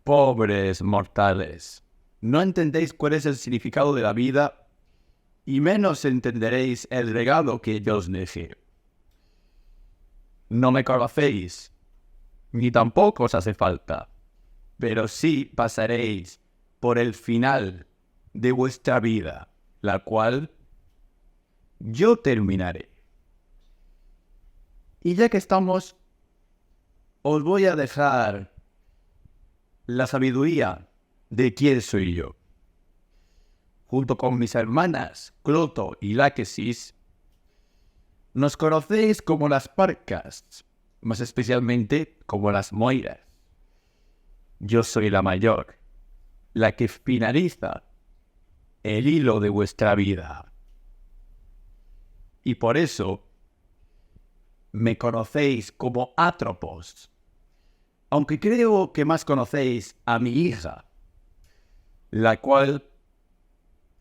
Pobres mortales, no entendéis cuál es el significado de la vida y menos entenderéis el regalo que yo os dejé. No me conocéis, ni tampoco os hace falta, pero sí pasaréis por el final de vuestra vida, la cual yo terminaré. Y ya que estamos, os voy a dejar la sabiduría de quién soy yo. Junto con mis hermanas Cloto y Láquesis, nos conocéis como las Parcas, más especialmente como las Moiras. Yo soy la mayor, la que finaliza el hilo de vuestra vida. Y por eso me conocéis como Atropos, aunque creo que más conocéis a mi hija, la cual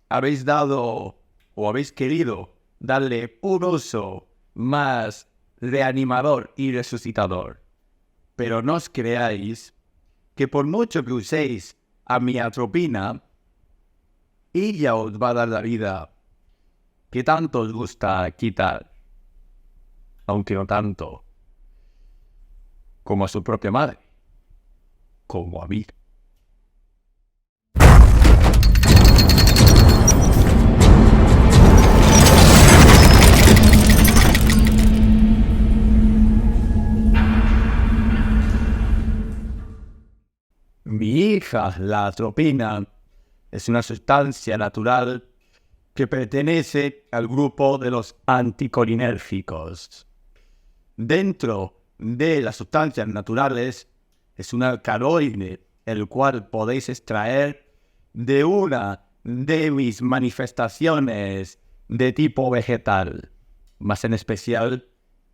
habéis dado o habéis querido darle un uso más reanimador y resucitador. Pero no os creáis que por mucho que uséis a mi Atropina, ella os va a dar la vida que tanto os gusta quitar, aunque no tanto como a su propia madre, como a mí. Mi hija, la atropina, es una sustancia natural que pertenece al grupo de los anticolinérgicos. Dentro de las sustancias naturales es un alcaloide, el cual podéis extraer de una de mis manifestaciones de tipo vegetal, más en especial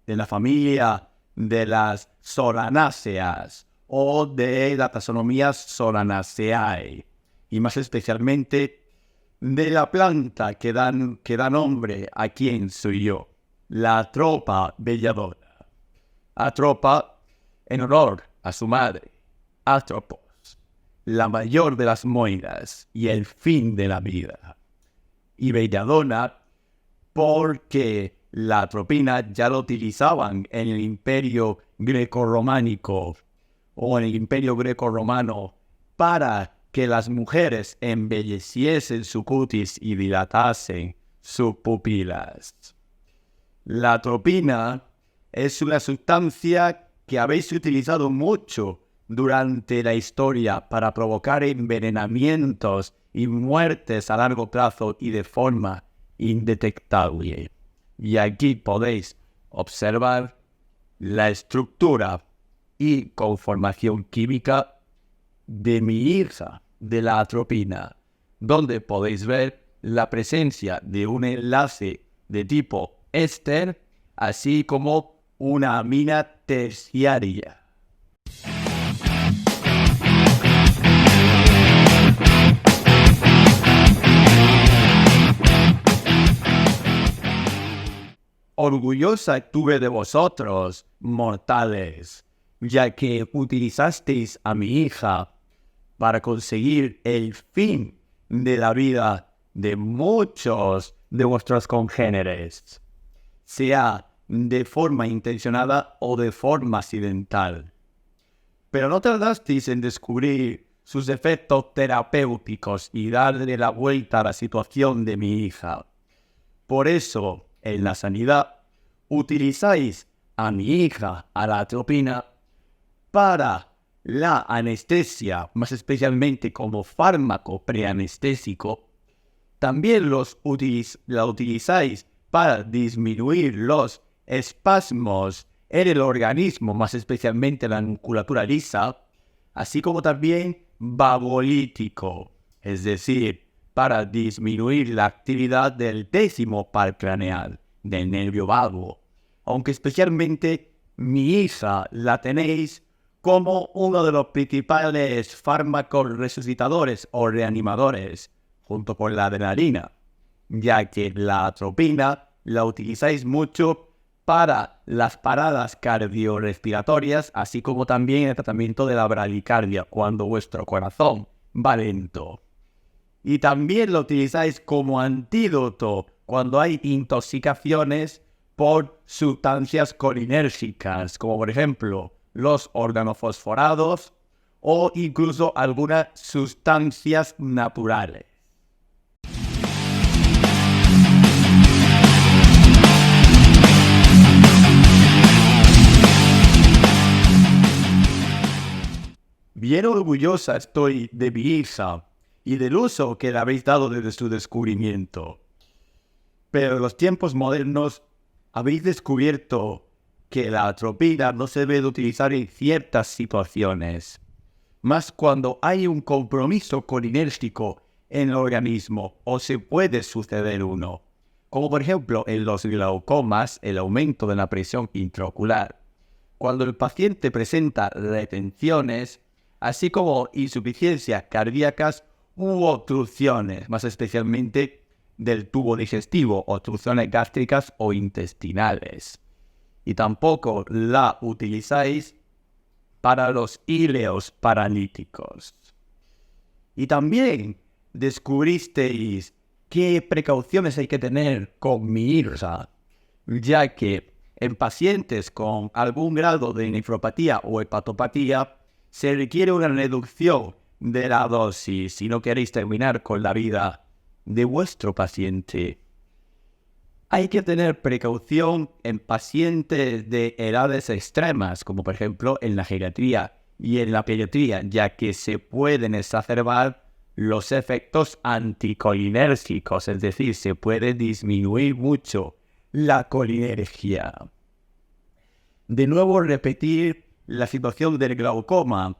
de la familia de las solanáceas o de la taxonomía Solanaceae, y más especialmente de la planta que da nombre a quien soy yo, la Atropa belladona. Atropa en honor a su madre, Atropos, la mayor de las moiras y el fin de la vida. Y belladona porque la atropina ya lo utilizaban en el Imperio Grecorrománico o en el Imperio Grecorromano para que las mujeres embelleciesen su cutis y dilatasen sus pupilas. La atropina es una sustancia que habéis utilizado mucho durante la historia para provocar envenenamientos y muertes a largo plazo y de forma indetectable. Y aquí podéis observar la estructura y conformación química de mi hija, de la atropina, donde podéis ver la presencia de un enlace de tipo éster, así como una amina terciaria. Orgullosa estuve de vosotros, mortales, ya que utilizasteis a mi hija para conseguir el fin de la vida de muchos de vuestros congéneres, sea de forma intencionada o de forma accidental. Pero no tardasteis en descubrir sus efectos terapéuticos y darle la vuelta a la situación de mi hija. Por eso, en la sanidad, utilizáis a mi hija, a la atropina, para la anestesia, más especialmente como fármaco preanestésico. También la utilizáis para disminuir los espasmos en el organismo, más especialmente la musculatura lisa, así como también vagolítico, es decir, para disminuir la actividad del 10º par craneal, del nervio vago, aunque especialmente mi hija la tenéis como uno de los principales fármacos resucitadores o reanimadores, junto con la adrenalina, ya que la atropina la utilizáis mucho para las paradas cardiorrespiratorias, así como también el tratamiento de la bradicardia, cuando vuestro corazón va lento. Y también lo utilizáis como antídoto cuando hay intoxicaciones por sustancias colinérgicas, como por ejemplo los organofosforados o incluso algunas sustancias naturales. Bien orgullosa estoy de mi hija y del uso que le habéis dado desde su descubrimiento. Pero en los tiempos modernos habéis descubierto que la atropina no se debe de utilizar en ciertas situaciones, más cuando hay un compromiso colinérgico en el organismo o se puede suceder uno, como por ejemplo en los glaucomas, el aumento de la presión intraocular, cuando el paciente presenta retenciones, así como insuficiencias cardíacas u obstrucciones, más especialmente del tubo digestivo, obstrucciones gástricas o intestinales. Y tampoco la utilizáis para los íleos paralíticos. Y también descubristeis qué precauciones hay que tener con mi hija, ya que en pacientes con algún grado de nefropatía o hepatopatía se requiere una reducción de la dosis si no queréis terminar con la vida de vuestro paciente. Hay que tener precaución en pacientes de edades extremas, como por ejemplo en la geriatría y en la pediatría, ya que se pueden exacerbar los efectos anticolinérgicos, es decir, se puede disminuir mucho la colinergia. De nuevo repetir la situación del glaucoma,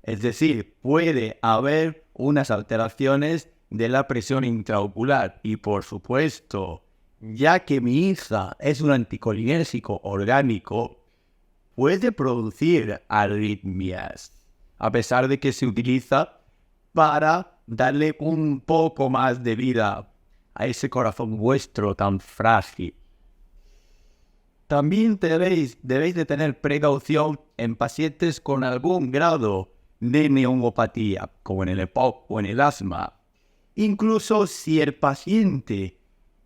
es decir, puede haber unas alteraciones de la presión intraocular y por supuesto, ya que mi hija es un anticolinérgico orgánico, puede producir arritmias, a pesar de que se utiliza para darle un poco más de vida a ese corazón vuestro tan frágil. También debéis de tener precaución en pacientes con algún grado de neumopatía, como en el EPOC o en el asma. Incluso si el paciente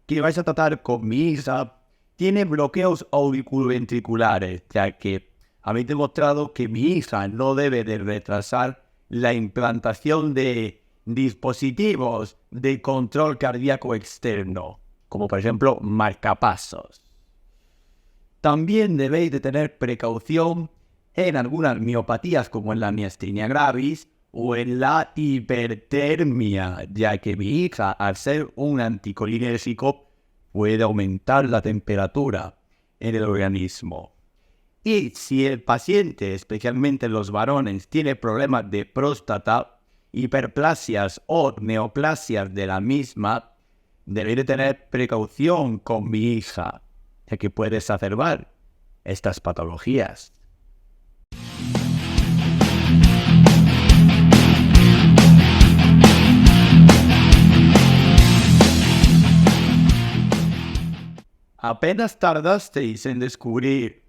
que vais a tratar con mi hija tiene bloqueos auriculoventriculares, ya que habéis demostrado que mi hija no debe de retrasar la implantación de dispositivos de control cardíaco externo, como por ejemplo marcapasos. También debéis de tener precaución en algunas miopatías como en la miastenia gravis o en la hipertermia, ya que mi hija, al ser un anticolinérgico, puede aumentar la temperatura en el organismo. Y si el paciente, especialmente los varones, tiene problemas de próstata, hiperplasias o neoplasias de la misma, debe de tener precaución con mi hija, ya que puede exacerbar estas patologías. Apenas tardasteis en descubrir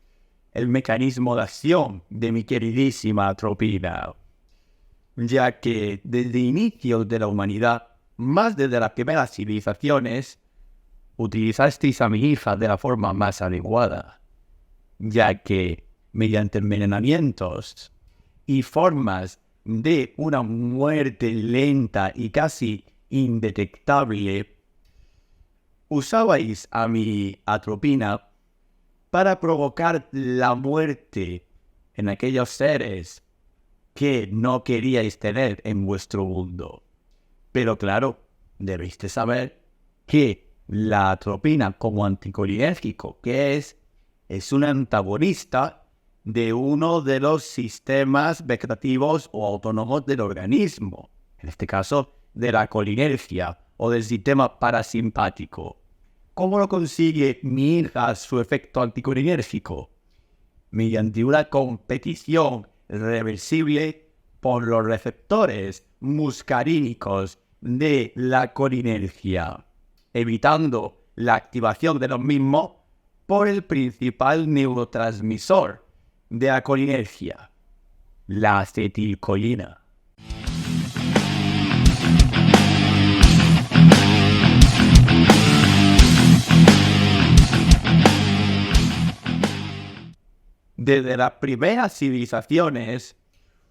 el mecanismo de acción de mi queridísima atropina, ya que desde inicios de la humanidad, más desde las primeras civilizaciones, utilizasteis a mi hija de la forma más adecuada, ya que mediante envenenamientos y formas de una muerte lenta y casi indetectable, usabais a mi atropina para provocar la muerte en aquellos seres que no queríais tener en vuestro mundo. Pero claro, debéis de saber que la atropina como anticolinérgico que es un antagonista de uno de los sistemas vegetativos o autónomos del organismo, en este caso de la colinergia o del sistema parasimpático. ¿Cómo lo consigue mi hija su efecto anticolinérgico? Mediante una competición reversible por los receptores muscarínicos de la colinergia, evitando la activación de los mismos por el principal neurotransmisor de la colinergia, la acetilcolina. Desde las primeras civilizaciones,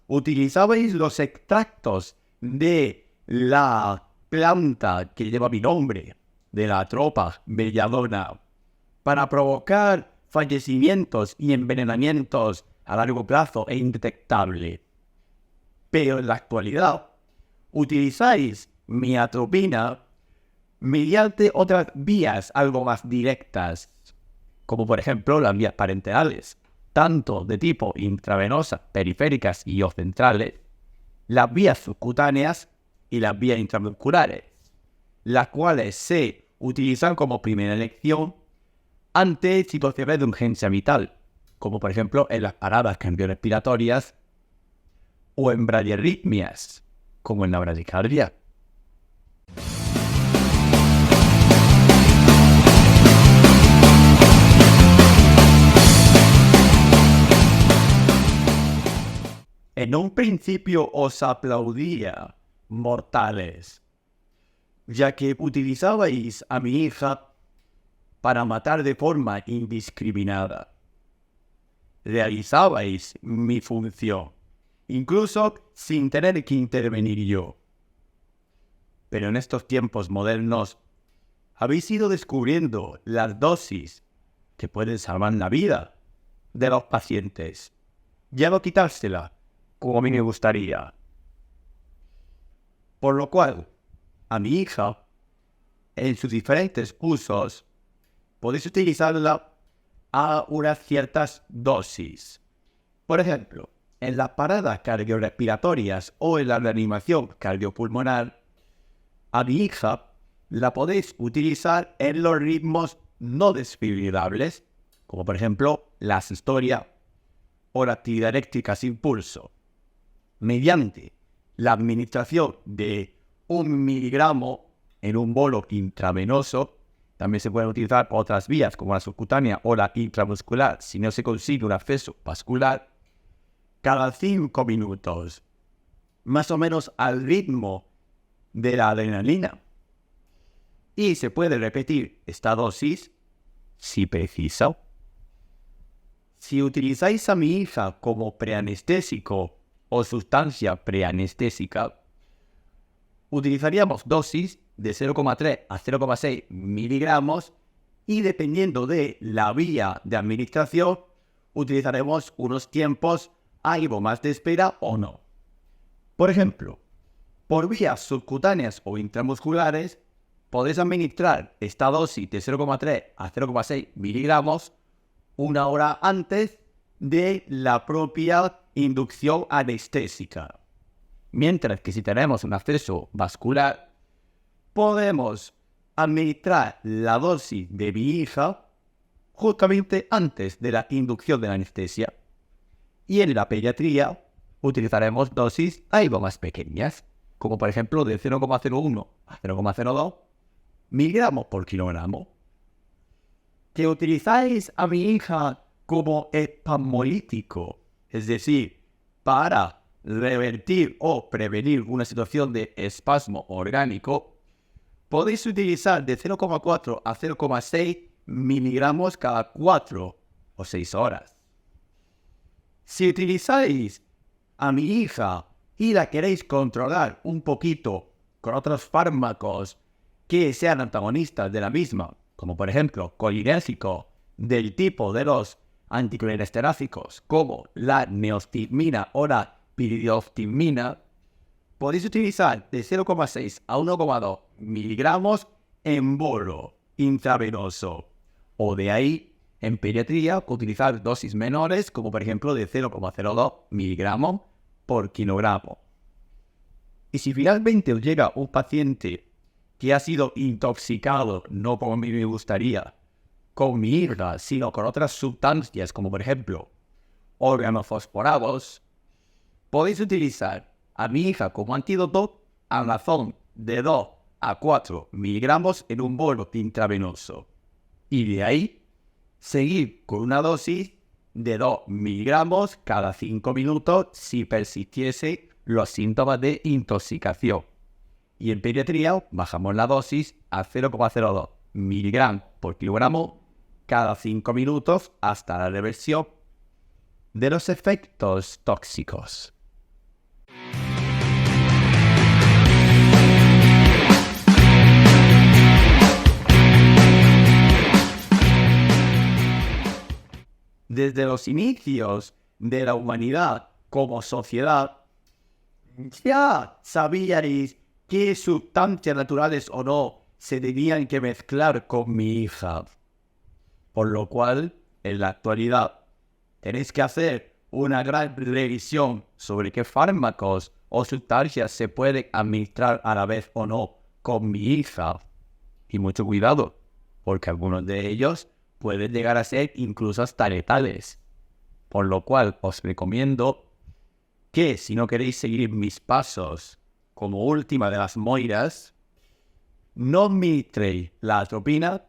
utilizabais los extractos de la planta que lleva mi nombre, de la tropa belladona, para provocar fallecimientos y envenenamientos a largo plazo e indetectable. Pero en la actualidad, utilizáis mi atropina mediante otras vías algo más directas, como por ejemplo las vías parenterales, tanto de tipo intravenosa, periféricas y o centrales, las vías subcutáneas y las vías intramusculares, las cuales se utilizan como primera elección ante situaciones de urgencia vital, como por ejemplo en las paradas cardiorrespiratorias o en bradiarritmias, como en la bradicardia. En un principio os aplaudía, mortales, ya que utilizabais a mi hija para matar de forma indiscriminada. Realizabais mi función, incluso sin tener que intervenir yo. Pero en estos tiempos modernos, habéis ido descubriendo las dosis que pueden salvar la vida de los pacientes. Ya no quitársela, como a mí me gustaría. Por lo cual, a mi hija, en sus diferentes usos, podéis utilizarla a unas ciertas dosis. Por ejemplo, en las paradas cardiorrespiratorias o en la reanimación cardiopulmonar, a mi hija la podéis utilizar en los ritmos no desfibrilables, como por ejemplo la asystolia o la actividad eléctrica sin pulso, mediante la administración de 1 miligramo en un bolo intravenoso. También se pueden utilizar otras vías como la subcutánea o la intramuscular si no se consigue un acceso vascular, cada 5 minutos, más o menos al ritmo de la adrenalina. Y se puede repetir esta dosis si precisa. Si utilizáis a mi hija como preanestésico o sustancia preanestésica, utilizaríamos dosis de 0,3 a 0,6 miligramos y dependiendo de la vía de administración, utilizaremos unos tiempos algo más de espera o no. Por ejemplo, por vías subcutáneas o intramusculares, podéis administrar esta dosis de 0,3 a 0,6 miligramos 1 hora antes de la propia inducción anestésica. Mientras que si tenemos un acceso vascular, podemos administrar la dosis de mi hija justamente antes de la inducción de la anestesia. Y en la pediatría utilizaremos dosis algo más pequeñas, como por ejemplo de 0,01 a 0,02 miligramos por kilogramo. Que utilizáis a mi hija como espasmolítico, es decir, para revertir o prevenir una situación de espasmo orgánico, podéis utilizar de 0,4 a 0,6 miligramos cada 4 o 6 horas. Si utilizáis a mi hija y la queréis controlar un poquito con otros fármacos que sean antagonistas de la misma, como por ejemplo colinérgico del tipo de los anticolinesterásicos como la neostigmina o la piridostigmina, podéis utilizar de 0,6 a 1,2 miligramos en bolo intravenoso, o de ahí en pediatría utilizar dosis menores como por ejemplo de 0,02 miligramos por kilogramo. Y si finalmente os llega un paciente que ha sido intoxicado, no como a mí me gustaría, con mi hija, sino con otras sustancias como por ejemplo organofosforados, podéis utilizar a mi hija como antídoto a razón de 2 a 4 miligramos en un bolo intravenoso. Y de ahí, seguir con una dosis de 2 miligramos cada 5 minutos si persistiese los síntomas de intoxicación. Y en pediatría bajamos la dosis a 0,02 miligramos por kilogramo cada 5 minutos hasta la reversión de los efectos tóxicos. Desde los inicios de la humanidad como sociedad, ya sabíais qué sustancias naturales o no se tenían que mezclar con mi hija. Por lo cual, en la actualidad, tenéis que hacer una gran revisión sobre qué fármacos o sustancias se pueden administrar a la vez o no con mi hija. Y mucho cuidado, porque algunos de ellos pueden llegar a ser incluso hasta letales. Por lo cual os recomiendo que si no queréis seguir mis pasos como última de las moiras, no administréis la atropina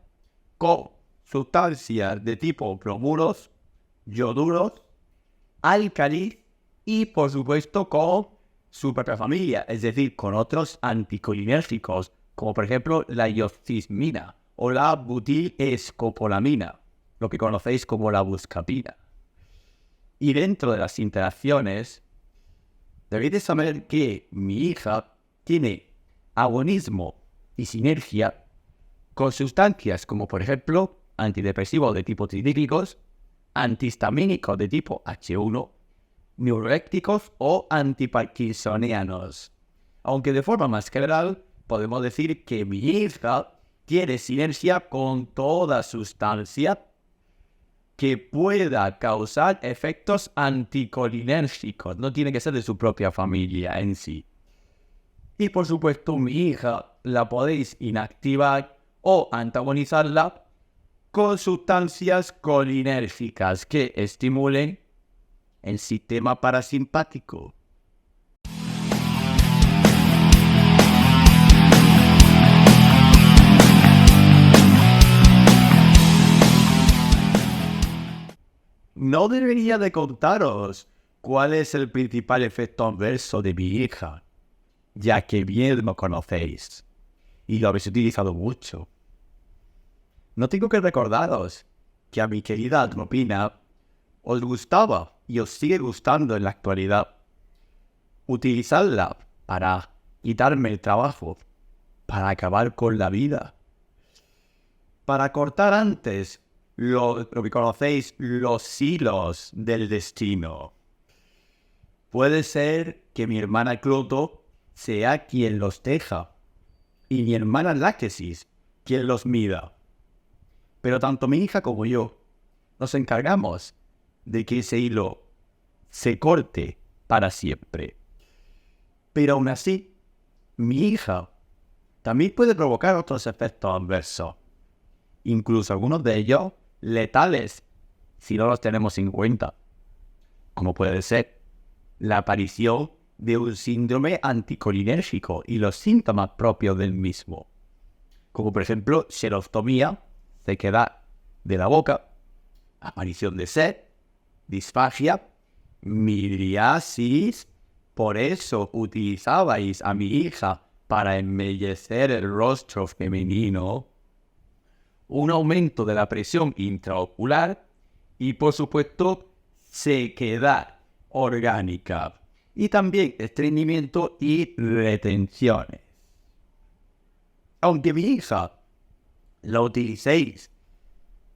con sustancias de tipo bromuros, ioduros, álcalis y por supuesto con su propia familia, es decir, con otros anticolinérgicos, como por ejemplo la iocismina o la butilescopolamina, lo que conocéis como la buscapina. Y dentro de las interacciones, debéis de saber que mi hija tiene agonismo y sinergia con sustancias como por ejemplo antidepresivos de tipo tricíclicos, antihistamínicos de tipo H1, neurolépticos o antiparkinsonianos. Aunque de forma más general podemos decir que mi hija tiene sinergia con toda sustancia que pueda causar efectos anticolinérgicos. No tiene que ser de su propia familia en sí. Y por supuesto, mi hija la podéis inactivar o antagonizarla con sustancias colinérgicas que estimulen el sistema parasimpático. No debería de contaros cuál es el principal efecto adverso de mi hija, ya que bien lo conocéis y lo habéis utilizado mucho. No tengo que recordaros que a mi querida atropina os gustaba y os sigue gustando en la actualidad utilizarla para quitarme el trabajo, para acabar con la vida, para cortar antes lo que conocéis, los hilos del destino. Puede ser que mi hermana Cloto sea quien los teja y mi hermana Láquesis quien los mida. Pero tanto mi hija como yo nos encargamos de que ese hilo se corte para siempre. Pero aún así, mi hija también puede provocar otros efectos adversos, incluso algunos de ellos letales si no los tenemos en cuenta, como puede ser la aparición de un síndrome anticolinérgico y los síntomas propios del mismo, como por ejemplo xerostomía, sequedad de la boca, aparición de sed, disfagia, miriasis. Por eso utilizabais a mi hija para embellecer el rostro femenino, un aumento de la presión intraocular y por supuesto sequedad orgánica y también estreñimiento y retenciones. Aunque mi hija la utilicéis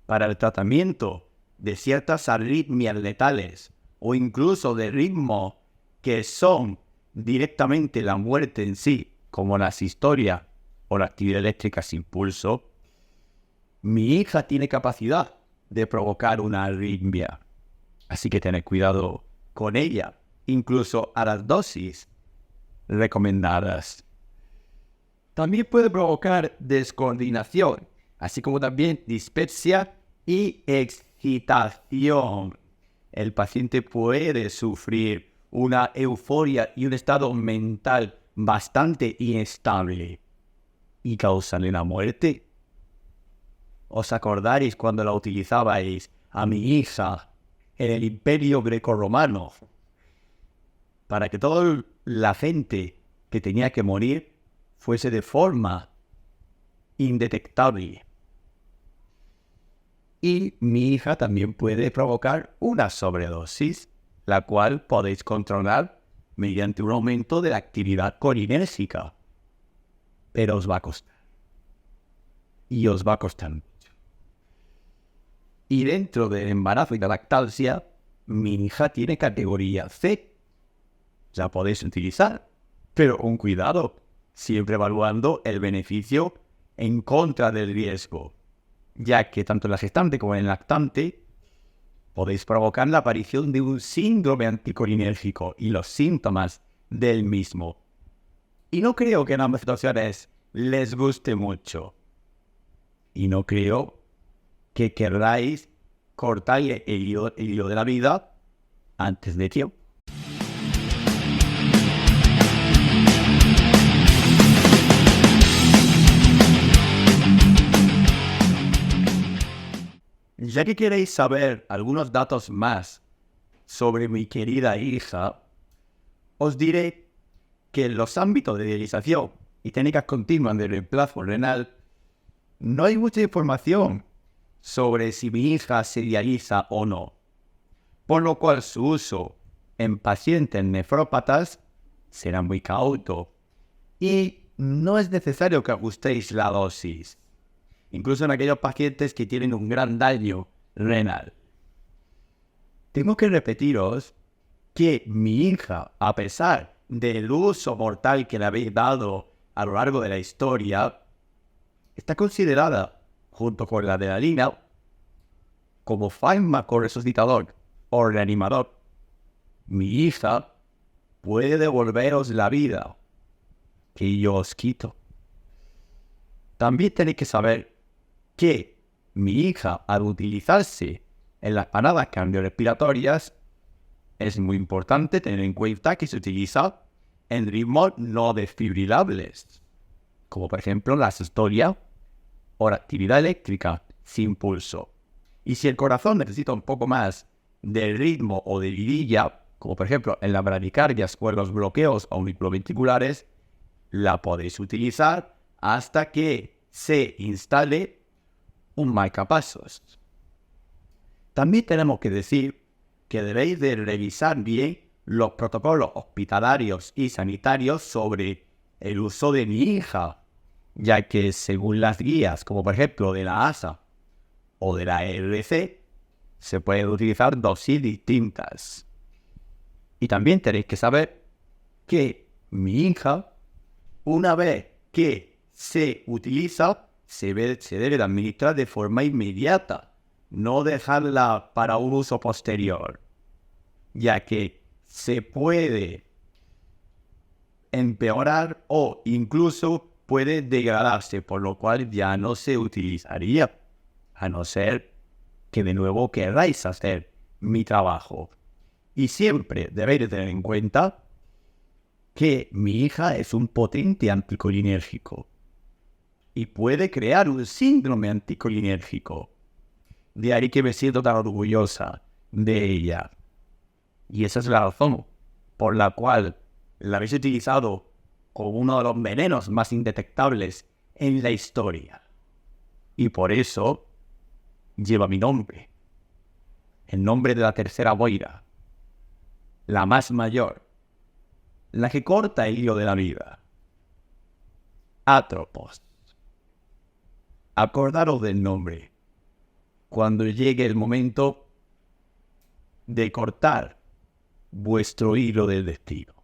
para el tratamiento de ciertas arritmias letales o incluso de ritmos que son directamente la muerte en sí, como la asistolia o la actividad eléctrica sin pulso, mi hija tiene capacidad de provocar una arritmia. Así que tened cuidado con ella, incluso a las dosis recomendadas. También puede provocar descoordinación, así como también dispepsia y excitación. El paciente puede sufrir una euforia y un estado mental bastante inestable y causarle la muerte. ¿Os acordáis cuando la utilizabais a mi hija en el Imperio Grecorromano? Para que toda la gente que tenía que morir fuese de forma indetectable. Y mi hija también puede provocar una sobredosis, la cual podéis controlar mediante un aumento de la actividad colinérgica. Pero os va a costar. Y os va a costar mucho. Y dentro del embarazo y la lactancia, mi hija tiene categoría C. La podéis utilizar, pero con cuidado, siempre evaluando el beneficio en contra del riesgo, ya que tanto en la gestante como en el lactante podéis provocar la aparición de un síndrome anticolinérgico y los síntomas del mismo. Y no creo que en ambas situaciones les guste mucho. Y no creo que querráis cortar el hilo de la vida antes de tiempo. Ya que queréis saber algunos datos más sobre mi querida hija, os diré que en los ámbitos de dialización y técnicas continuas de reemplazo renal no hay mucha información sobre si mi hija se dializa o no, por lo cual su uso en pacientes nefrópatas será muy cauto y no es necesario que ajustéis la dosis, incluso en aquellos pacientes que tienen un gran daño renal. Tengo que repetiros que mi hija, a pesar del uso mortal que le habéis dado a lo largo de la historia, está considerada, junto con la adrenalina, como fármaco resucitador o reanimador. Mi hija puede devolveros la vida que yo os quito. También tenéis que saber que mi hija, al utilizarse en las paradas cardiorrespiratorias, es muy importante tener en cuenta que se utiliza en ritmos no desfibrilables, como por ejemplo la sistolia o la actividad eléctrica sin pulso. Y si el corazón necesita un poco más de ritmo o de vidilla, como por ejemplo en las bradicardias o en los bloqueos auriculoventriculares, la podéis utilizar hasta que se instale un marcapasos. También tenemos que decir que debéis de revisar bien los protocolos hospitalarios y sanitarios sobre el uso de mi hija, ya que según las guías, como por ejemplo de la ASA o de la ERC, se pueden utilizar dosis distintas. Y también tenéis que saber que mi hija, una vez que se utiliza, se debe de administrar de forma inmediata, no dejarla para un uso posterior, ya que se puede empeorar o incluso puede degradarse, por lo cual ya no se utilizaría, a no ser que de nuevo queráis hacer mi trabajo. Y siempre debéis tener en cuenta que mi hija es un potente anticolinérgico y puede crear un síndrome anticolinérgico. De ahí que me siento tan orgullosa de ella. Y esa es la razón por la cual la habéis utilizado como uno de los venenos más indetectables en la historia. Y por eso lleva mi nombre. El nombre de la tercera boira. La más mayor. La que corta el hilo de la vida. Atropos. Acordaros del nombre cuando llegue el momento de cortar vuestro hilo del destino.